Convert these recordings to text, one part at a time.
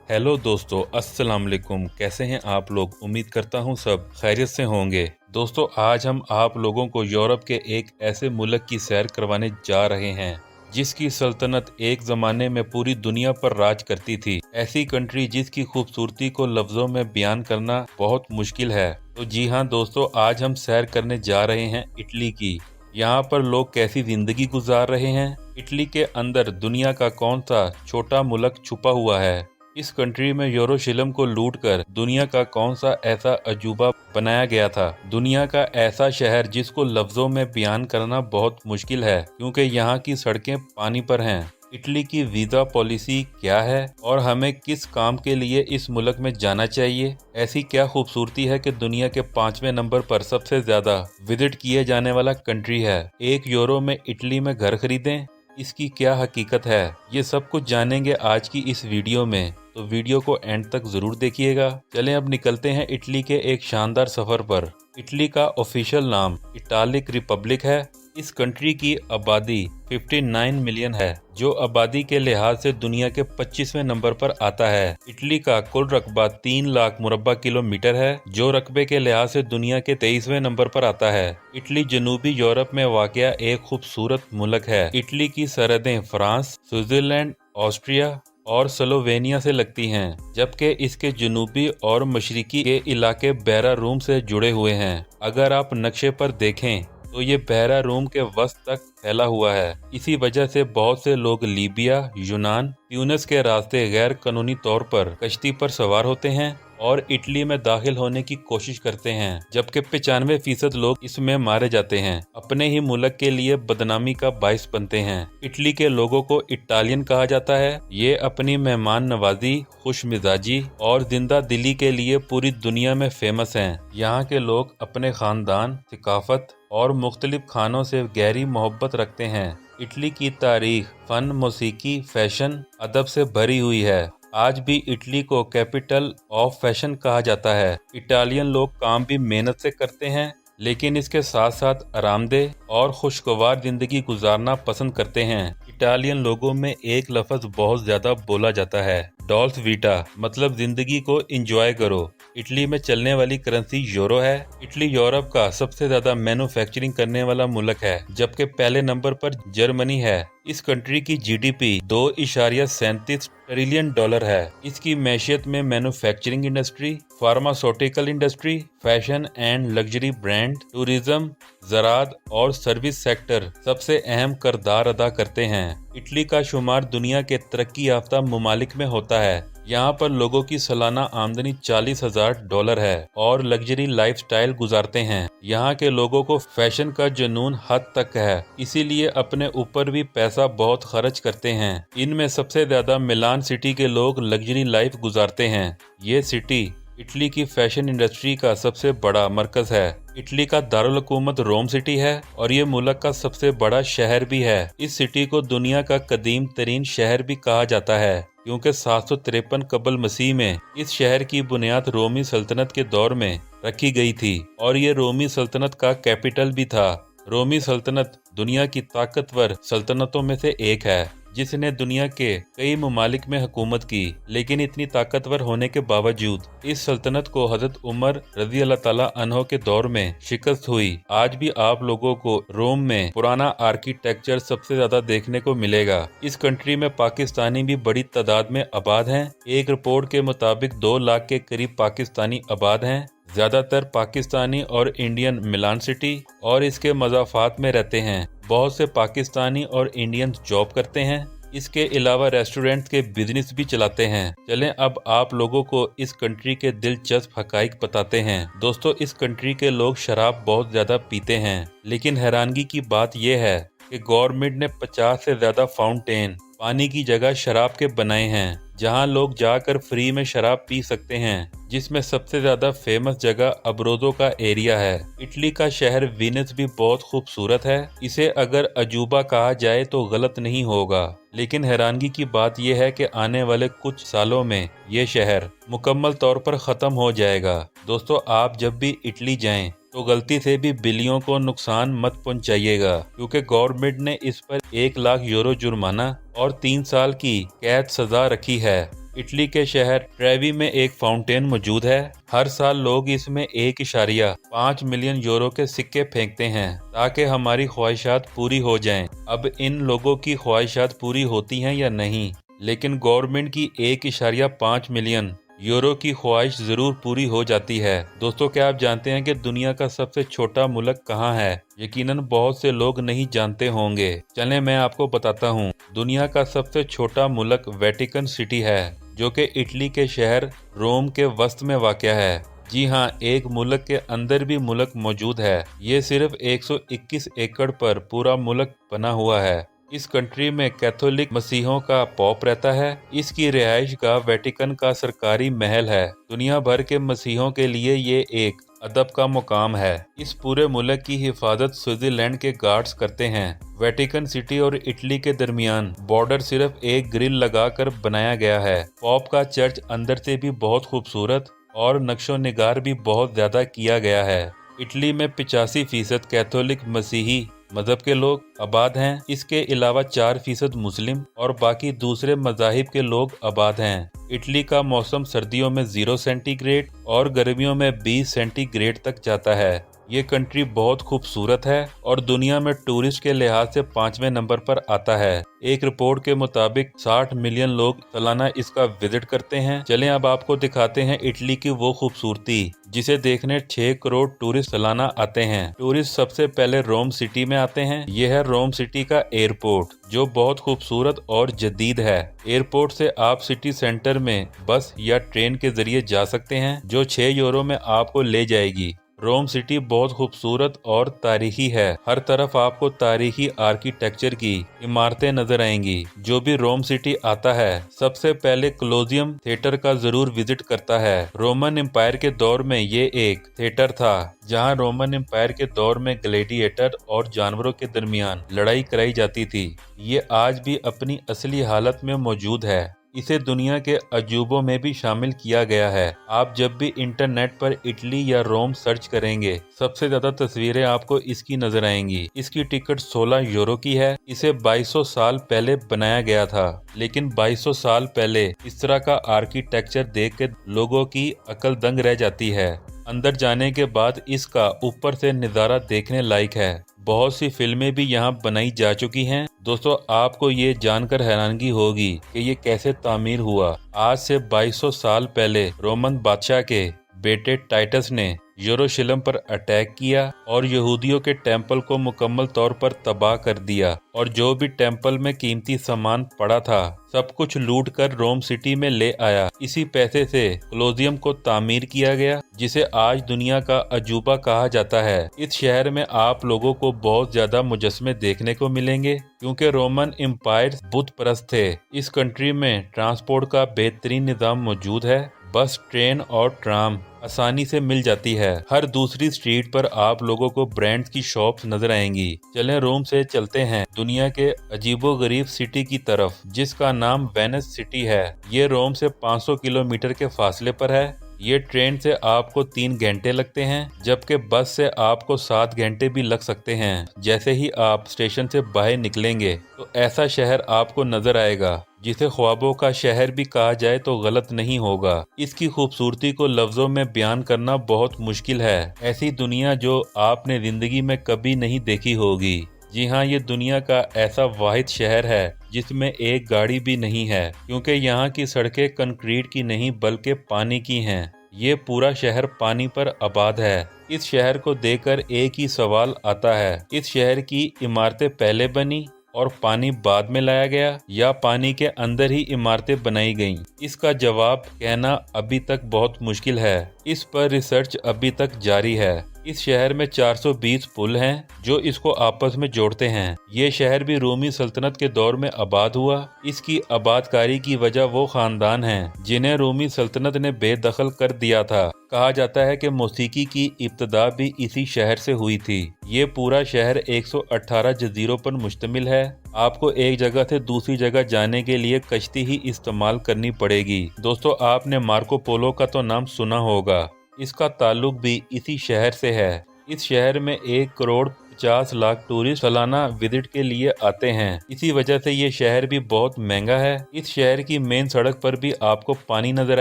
Hello दोस्तों, अस्सलाम वालेकुम। कैसे हैं आप लोग? उम्मीद करता हूं सब खैरियत से होंगे। दोस्तों, आज हम आप लोगों को यूरोप के एक ऐसे मुल्क की सैर करवाने जा रहे हैं जिसकी सल्तनत एक ज़माने में पूरी दुनिया पर राज करती थी। ऐसी कंट्री जिसकी खूबसूरती को लफ्ज़ों में बयान करना बहुत मुश्किल है। तो जी हाँ दोस्तों, आज हम सैर करने जा रहे हैं इटली की। यहाँ पर लोग कैसी ज़िंदगी गुजार रहे हैं, इटली के अंदर दुनिया का कौन सा छोटा मुल्क छुपा हुआ है, इस कंट्री में यरूशलेम को लूटकर दुनिया का कौन सा ऐसा अजूबा बनाया गया था। दुनिया का ऐसा शहर जिसको लफ्जों में बयान करना बहुत मुश्किल है क्योंकि यहाँ की सड़कें पानी पर हैं। इटली की वीजा पॉलिसी क्या है और हमें किस काम के लिए इस मुल्क में जाना चाहिए। ऐसी क्या खूबसूरती है कि दुनिया के 5वें नंबर पर सबसे ज्यादा विजिट किए जाने वाला कंट्री है। 1 यूरो में इटली में घर खरीदें, इसकी क्या हकीकत है, ये सब कुछ जानेंगे आज की इस वीडियो में। तो वीडियो को एंड तक जरूर देखिएगा। चलें अब निकलते हैं इटली के एक शानदार सफर पर। इटली का ऑफिशियल नाम इटालिक रिपब्लिक है। इस कंट्री की आबादी 59 मिलियन है, जो आबादी के लिहाज से दुनिया के 25वें नंबर पर आता है। इटली का कुल रकबा 3 लाख मुरब्बा किलोमीटर है, जो रकबे के लिहाज से दुनिया के 23वें नंबर पर आता है। इटली जनूबी यूरोप में वाक़या एक खूबसूरत मुल्क है। इटली की सरहदें फ्रांस, स्विट्जरलैंड, ऑस्ट्रिया और स्लोवेनिया से लगती हैं, जबकि इसके जनूबी और मशरिकी के इलाके बहरा रूम से जुड़े हुए हैं। अगर आप नक्शे पर देखें तो ये बहरा रूम के वस्त तक फैला हुआ है। इसी वजह से बहुत से लोग लीबिया, यूनान, ट्यूनिस के रास्ते गैर कानूनी तौर पर कश्ती पर सवार होते हैं और इटली में दाखिल होने की कोशिश करते हैं, जबकि 95% लोग इसमें मारे जाते हैं। अपने ही मुल्क के लिए बदनामी का बाइस बनते हैं। इटली के लोगों को इटालियन कहा जाता है। ये अपनी मेहमान नवाजी, खुश मिजाजी और जिंदा दिली के लिए पूरी दुनिया में फेमस हैं। यहाँ के लोग अपने खानदान, सिकाफत और मुख्तलिफ खानों से गहरी मोहब्बत रखते हैं। इटली की तारीख फन, मौसीकी, फैशन, अदब से भरी हुई है। आज भी इटली को कैपिटल ऑफ फैशन कहा जाता है। इटालियन लोग काम भी मेहनत से करते हैं, लेकिन इसके साथ साथ आरामदेह और खुशगवार जिंदगी गुजारना पसंद करते हैं। इटालियन लोगों में एक लफ्ज बहुत ज्यादा बोला जाता है, डॉल्स वीटा, मतलब जिंदगी को एंजॉय करो। इटली में चलने वाली करेंसी यूरो है। इटली यूरोप का सबसे ज्यादा मैन्युफैक्चरिंग करने वाला मुल्क है, जबकि पहले नंबर पर जर्मनी है। इस कंट्री की जीडीपी 2.37 ट्रिलियन डॉलर है। इसकी मैशियत में manufacturing industry, pharmaceutical industry, fashion and luxury brand, tourism, ज़राअत और सर्विस सेक्टर सबसे अहम किरदार अदा करते हैं। इटली का शुमार दुनिया के तरक्की याफ्ता ममालिक में होता है। यहाँ पर लोगों की सालाना आमदनी $40,000 है और लग्जरी लाइफस्टाइल गुजारते हैं। यहाँ के लोगों को फैशन का जुनून हद तक है, इसीलिए अपने ऊपर भी पैसा बहुत खर्च करते हैं। इनमें सबसे ज्यादा मिलान सिटी के लोग लग्जरी लाइफ गुजारते हैं। ये सिटी इटली की फैशन इंडस्ट्री का सबसे बड़ा मरकज है। इटली का दारुल हुकूमत रोम सिटी है और ये मुल्क का सबसे बड़ा शहर भी है। इस सिटी को दुनिया का कदीम तरीन शहर भी कहा जाता है, क्योंकि 753 कबल मसीह में इस शहर की बुनियाद रोमी सल्तनत के दौर में रखी गई थी और ये रोमी सल्तनत का कैपिटल भी था। रोमी सल्तनत दुनिया की ताकतवर सल्तनतों में से एक है, जिसने दुनिया के कई ममालिक में हुकूमत की, लेकिन इतनी ताकतवर होने के बावजूद इस सल्तनत को हजरत उमर रजी अल्लाह ताला अन्हो के दौर में शिकस्त हुई। आज भी आप लोगों को रोम में पुराना आर्किटेक्चर सबसे ज्यादा देखने को मिलेगा। इस कंट्री में पाकिस्तानी भी बड़ी तादाद में आबाद हैं। एक रिपोर्ट के मुताबिक 2 लाख के करीब पाकिस्तानी आबाद हैं। ज्यादातर पाकिस्तानी और इंडियन मिलान सिटी और इसके मज़ाफ़ात में रहते हैं। बहुत से पाकिस्तानी और इंडियंस जॉब करते हैं। इसके अलावा रेस्टोरेंट के बिजनेस भी चलाते हैं। चलें अब आप लोगों को इस कंट्री के दिलचस्प हकाइक बताते हैं। दोस्तों, इस कंट्री के लोग शराब बहुत ज्यादा पीते हैं, लेकिन हैरानगी की बात यह है कि गवर्नमेंट ने 50 से ज्यादा फाउंटेन पानी की जगह शराब के बनाए हैं, जहां लोग जाकर फ्री में शराब पी सकते हैं, जिसमें सबसे ज्यादा फेमस जगह अब्रोजो का एरिया है। इटली का शहर वेनिस भी बहुत खूबसूरत है। इसे अगर अजूबा कहा जाए तो गलत नहीं होगा, लेकिन हैरानगी की बात यह है कि आने वाले कुछ सालों में ये शहर मुकम्मल तौर पर खत्म हो जाएगा। दोस्तों, आप जब भी इटली जाएं तो गलती से भी बिल्लियों को नुकसान मत पहुंचाइएगा, क्योंकि गवर्नमेंट ने इस पर 1 लाख यूरो जुर्माना और 3 साल की कैद सजा रखी है। इटली के शहर ट्रेवी में एक फाउंटेन मौजूद है। हर साल लोग इसमें 1.5 मिलियन यूरो के सिक्के फेंकते हैं ताकि हमारी ख्वाहिशात पूरी हो जाएं। अब इन लोगों की ख्वाहिशात पूरी होती हैं या नहीं, लेकिन गवर्नमेंट की 1.5 मिलियन यूरो की ख्वाहिश जरूर पूरी हो जाती है। दोस्तों, क्या आप जानते हैं कि दुनिया का सबसे छोटा मुल्क कहाँ है? यकीनन बहुत से लोग नहीं जानते होंगे। चलें मैं आपको बताता हूँ। दुनिया का सबसे छोटा मुल्क वेटिकन सिटी है, जो कि इटली के शहर रोम के वस्त में वाक़या है। जी हाँ, एक मुल्क के अंदर भी मुल्क मौजूद है। ये सिर्फ 121 एकड़ पर पूरा मुल्क बना हुआ है। इस कंट्री में कैथोलिक मसीहों का पॉप रहता है। इसकी रिहाइश गाह वेटिकन का सरकारी महल है। दुनिया भर के मसीहों के लिए ये एक अदब का मुकाम है। इस पूरे मुल्क की हिफाजत स्विट्जरलैंड के गार्ड्स करते हैं। वेटिकन सिटी और इटली के दरमियान बॉर्डर सिर्फ एक ग्रिल लगाकर बनाया गया है। पॉप का चर्च अंदर से भी बहुत खूबसूरत और नक्शो निगार भी बहुत ज्यादा किया गया है। इटली में 85% कैथोलिक मसीही मजहब के लोग आबाद हैं। इसके अलावा 4% मुस्लिम और बाकी दूसरे मजाहिब के लोग आबाद हैं। इटली का मौसम सर्दियों में 0 सेंटीग्रेड और गर्मियों में 20 सेंटीग्रेड तक जाता है। ये कंट्री बहुत खूबसूरत है और दुनिया में टूरिस्ट के लिहाज से 5वें नंबर पर आता है। एक रिपोर्ट के मुताबिक 60 मिलियन लोग सालाना इसका विजिट करते हैं। चलें अब आपको दिखाते हैं इटली की वो खूबसूरती जिसे देखने 6 करोड़ टूरिस्ट सालाना आते हैं। टूरिस्ट सबसे पहले रोम सिटी में आते हैं। यह है रोम सिटी का एयरपोर्ट, जो बहुत खूबसूरत और जदीद है। एयरपोर्ट से आप सिटी सेंटर में बस या ट्रेन के जरिए जा सकते हैं, जो 6 यूरो में आपको ले जाएगी। रोम सिटी बहुत खूबसूरत और तारीखी है। हर तरफ आपको तारीखी आर्किटेक्चर की इमारतें नजर आएंगी। जो भी रोम सिटी आता है सबसे पहले कोलोसियम थिएटर का जरूर विजिट करता है। रोमन एम्पायर के दौर में ये एक थिएटर था, जहां रोमन एम्पायर के दौर में ग्लैडिएटर और जानवरों के दरमियान लड़ाई कराई जाती थी। ये आज भी अपनी असली हालत में मौजूद है। इसे दुनिया के अजूबों में भी शामिल किया गया है। आप जब भी इंटरनेट पर इटली या रोम सर्च करेंगे, सबसे ज्यादा तस्वीरें आपको इसकी नजर आएंगी। इसकी टिकट 16 यूरो की है। इसे 2200 साल पहले बनाया गया था, लेकिन 2200 साल पहले इस तरह का आर्किटेक्चर देख के लोगों की अकल दंग रह जाती है। अंदर जाने के बाद इसका ऊपर से नज़ारा देखने लायक है। बहुत सी फिल्में भी यहाँ बनाई जा चुकी हैं। दोस्तों, आपको ये जानकर हैरानगी होगी कि ये कैसे तामीर हुआ। आज से 2200 साल पहले रोमन बादशाह के बेटे टाइटस ने यरूशलेम पर अटैक किया और यहूदियों के टेम्पल को मुकम्मल तौर पर तबाह कर दिया, और जो भी टेम्पल में कीमती सामान पड़ा था सब कुछ लूट कर रोम सिटी में ले आया। इसी पैसे से कोलोसियम को तामीर किया गया, जिसे आज दुनिया का अजूबा कहा जाता है। इस शहर में आप लोगों को बहुत ज्यादा मुजस्मे देखने को मिलेंगे, क्योंकि रोमन एम्पायर बुत परस्त थे। इस कंट्री में ट्रांसपोर्ट का बेहतरीन निज़ाम मौजूद है। बस, ट्रेन और ट्राम आसानी से मिल जाती है। हर दूसरी स्ट्रीट पर आप लोगों को ब्रांड्स की शॉप्स नजर आएंगी। चलें रोम से चलते हैं दुनिया के अजीबोगरीब सिटी की तरफ, जिसका नाम वेनिस सिटी है। ये रोम से 500 किलोमीटर के फासले पर है। ये ट्रेन से आपको 3 घंटे लगते हैं, जबकि बस से आपको 7 घंटे भी लग सकते हैं। जैसे ही आप स्टेशन से बाहर निकलेंगे तो ऐसा शहर आपको नजर आएगा जिसे ख्वाबों का शहर भी कहा जाए तो गलत नहीं होगा। इसकी खूबसूरती को लफ्जों में बयान करना बहुत मुश्किल है। ऐसी दुनिया जो आपने जिंदगी में कभी नहीं देखी होगी। जी हाँ, ये दुनिया का ऐसा वाहिद शहर है जिसमें एक गाड़ी भी नहीं है, क्योंकि यहाँ की सड़कें कंक्रीट की नहीं बल्कि पानी की हैं। ये पूरा शहर पानी पर आबाद है। इस शहर को देखकर एक ही सवाल आता है, इस शहर की इमारतें पहले बनी और पानी बाद में लाया गया, या पानी के अंदर ही इमारतें बनाई गईं? इसका जवाब कहना अभी तक बहुत मुश्किल है। इस पर रिसर्च अभी तक जारी है। इस शहर में 420 पुल हैं जो इसको आपस में जोड़ते हैं। ये शहर भी रोमी सल्तनत के दौर में आबाद हुआ। इसकी आबादकारी की वजह वो खानदान हैं जिन्हें रोमी सल्तनत ने बेदखल कर दिया था। कहा जाता है कि मौसीकी की इब्तदा भी इसी शहर से हुई थी। ये पूरा शहर 118 जजीरों पर मुश्तमिल है। आपको एक जगह से दूसरी जगह जाने के लिए कश्ती ही इस्तेमाल करनी पड़ेगी। दोस्तों, आपने मार्को पोलो का तो नाम सुना होगा। इसका ताल्लुक भी इसी शहर से है। इस शहर में 1 करोड़ 50 लाख टूरिस्ट सालाना विजिट के लिए आते हैं। इसी वजह से ये शहर भी बहुत महंगा है। इस शहर की मेन सड़क पर भी आपको पानी नजर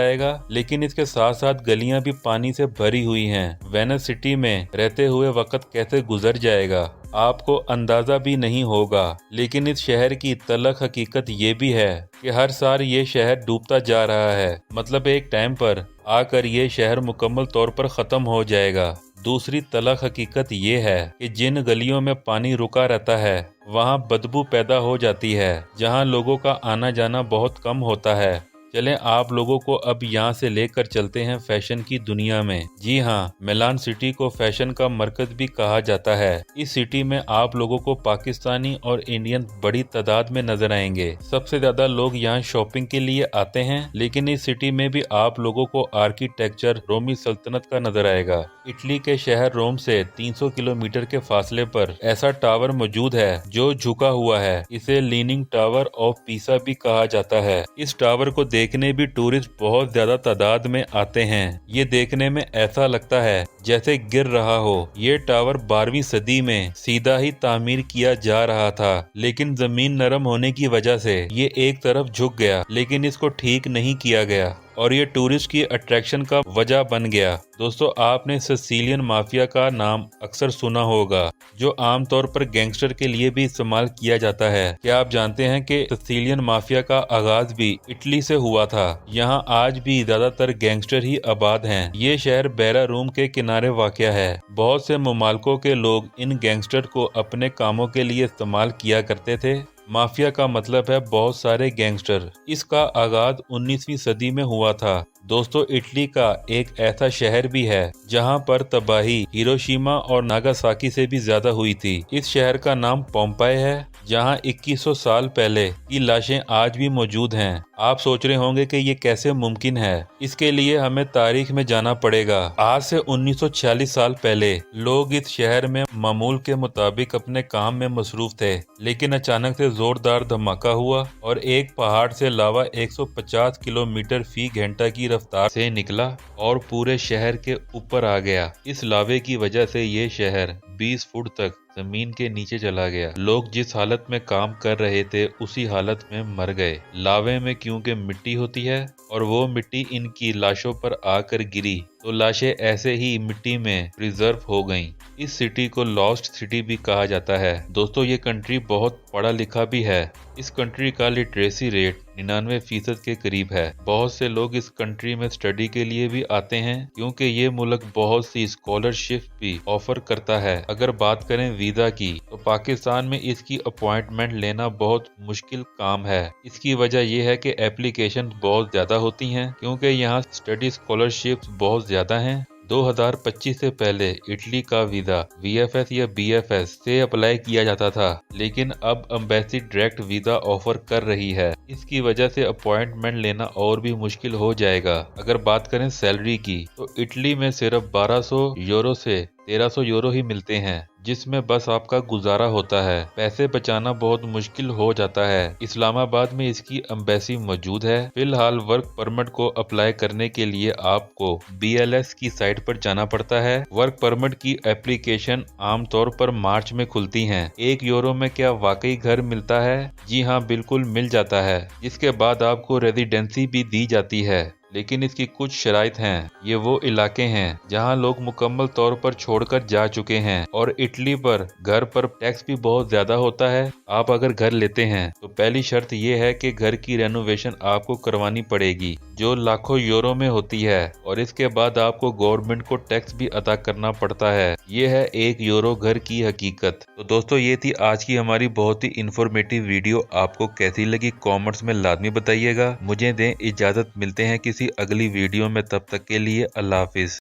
आएगा, लेकिन इसके साथ साथ गलियां भी पानी से भरी हुई हैं। वेनिस सिटी में रहते हुए वक्त कैसे गुजर जाएगा आपको अंदाजा भी नहीं होगा। लेकिन इस शहर की तलख हकीकत ये भी है कि हर साल ये शहर डूबता जा रहा है। मतलब एक टाइम पर आकर ये शहर मुकम्मल तौर पर खत्म हो जाएगा। दूसरी तलख हकीकत ये है कि जिन गलियों में पानी रुका रहता है वहाँ बदबू पैदा हो जाती है, जहाँ लोगों का आना जाना बहुत कम होता है। चलें आप लोगों को अब यहाँ से लेकर चलते हैं फैशन की दुनिया में। जी हाँ, मिलान सिटी को फैशन का मरकज भी कहा जाता है। इस सिटी में आप लोगों को पाकिस्तानी और इंडियन बड़ी तादाद में नजर आएंगे। सबसे ज्यादा लोग यहाँ शॉपिंग के लिए आते हैं, लेकिन इस सिटी में भी आप लोगों को आर्किटेक्चर रोमी सल्तनत का नजर आएगा। इटली के शहर रोम से 300 किलोमीटर के फासले पर ऐसा टावर मौजूद है जो झुका हुआ है। इसे लीनिंग टावर ऑफ पीसा भी कहा जाता है। इस टावर को देखने भी टूरिस्ट बहुत ज्यादा तादाद में आते हैं। ये देखने में ऐसा लगता है जैसे गिर रहा हो। ये टावर 12वीं सदी में सीधा ही तामीर किया जा रहा था, लेकिन जमीन नरम होने की वजह से ये एक तरफ झुक गया, लेकिन इसको ठीक नहीं किया गया और ये टूरिस्ट की अट्रैक्शन का वजह बन गया। दोस्तों, आपने सिसिलियन माफिया का नाम अक्सर सुना होगा, जो आमतौर पर गैंगस्टर के लिए भी इस्तेमाल किया जाता है। क्या आप जानते हैं कि सिसिलियन माफिया का आगाज भी इटली से हुआ था? यहाँ आज भी ज्यादातर गैंगस्टर ही आबाद हैं। ये शहर बैरा रूम के किनारे वाक़या है। बहुत से मुमालकों के लोग इन गैंगस्टर को अपने कामों के लिए इस्तेमाल किया करते थे। माफिया का मतलब है बहुत सारे गैंगस्टर। इसका आगाज 19वीं सदी में हुआ था। दोस्तों, इटली का एक ऐसा शहर भी है जहां पर तबाही हिरोशिमा और नागासाकी से भी ज्यादा हुई थी। इस शहर का नाम पोम्पेई है, जहां 2100 साल पहले की लाशें आज भी मौजूद हैं। आप सोच रहे होंगे कि ये कैसे मुमकिन है। इसके लिए हमें तारीख में जाना पड़ेगा। आज से 1946 साल पहले लोग इस शहर में मामूल के मुताबिक अपने काम में मसरूफ थे, लेकिन अचानक से जोरदार धमाका हुआ और एक पहाड़ से लावा 150 किलोमीटर फी घंटा की रफ्तार से निकला और पूरे शहर के ऊपर आ गया। इस लावे की वजह से ये शहर 20 फुट तक जमीन के नीचे चला गया। लोग जिस हालत में काम कर रहे थे उसी हालत में मर गए। लावे में क्योंकि मिट्टी होती है और वो मिट्टी इनकी लाशों पर आकर गिरी, तो लाशें ऐसे ही मिट्टी में प्रिजर्व हो गईं। इस सिटी को लॉस्ट सिटी भी कहा जाता है। दोस्तों, ये कंट्री बहुत पढ़ा लिखा भी है। इस कंट्री का लिटरेसी रेट 99% के करीब है। बहुत से लोग इस कंट्री में स्टडी के लिए भी आते हैं, क्योंकि ये मुल्क बहुत सी स्कॉलरशिप भी ऑफर करता है। अगर बात करें वीजा की, तो पाकिस्तान में इसकी अपॉइंटमेंट लेना बहुत मुश्किल काम है। इसकी वजह यह है कि एप्लीकेशन बहुत ज्यादा होती हैं, क्योंकि यहाँ स्टडी स्कॉलरशिप बहुत ज्यादा हैं। 2025 से पहले इटली का वीजा VFS या BFS से अप्लाई किया जाता था, लेकिन अब एम्बेसी डायरेक्ट वीजा ऑफर कर रही है। इसकी वजह से अपॉइंटमेंट लेना और भी मुश्किल हो जाएगा। अगर बात करें सैलरी की, तो इटली में सिर्फ 1200 यूरो से 1300 यूरो ही मिलते हैं, जिसमें बस आपका गुजारा होता है। पैसे बचाना बहुत मुश्किल हो जाता है। इस्लामाबाद में इसकी एम्बेसी मौजूद है। फिलहाल वर्क परमिट को अप्लाई करने के लिए आपको BLS की साइट पर जाना पड़ता है। वर्क परमिट की एप्लीकेशन आमतौर पर मार्च में खुलती हैं। 1 यूरो में क्या वाकई घर मिलता है? जी हाँ, बिल्कुल मिल जाता है। जिसके बाद आपको रेजिडेंसी भी दी जाती है, लेकिन इसकी कुछ शराइत हैं। ये वो इलाके हैं जहां लोग मुकम्मल तौर पर छोड़कर जा चुके हैं, और इटली पर घर पर टैक्स भी बहुत ज्यादा होता है। आप अगर घर लेते हैं तो पहली शर्त ये है कि घर की रेनोवेशन आपको करवानी पड़ेगी, जो लाखों यूरो में होती है, और इसके बाद आपको गवर्नमेंट को टैक्स भी अदा करना पड़ता है। ये है 1 यूरो घर की हकीकत। तो दोस्तों, ये थी आज की हमारी बहुत ही इंफॉर्मेटिव वीडियो। आपको कैसी लगी कॉमेंट्स में लाजमी बताइएगा। मुझे दें इजाजत, मिलते हैं किसी अगली वीडियो में। तब तक के लिए अल्लाह हाफिज।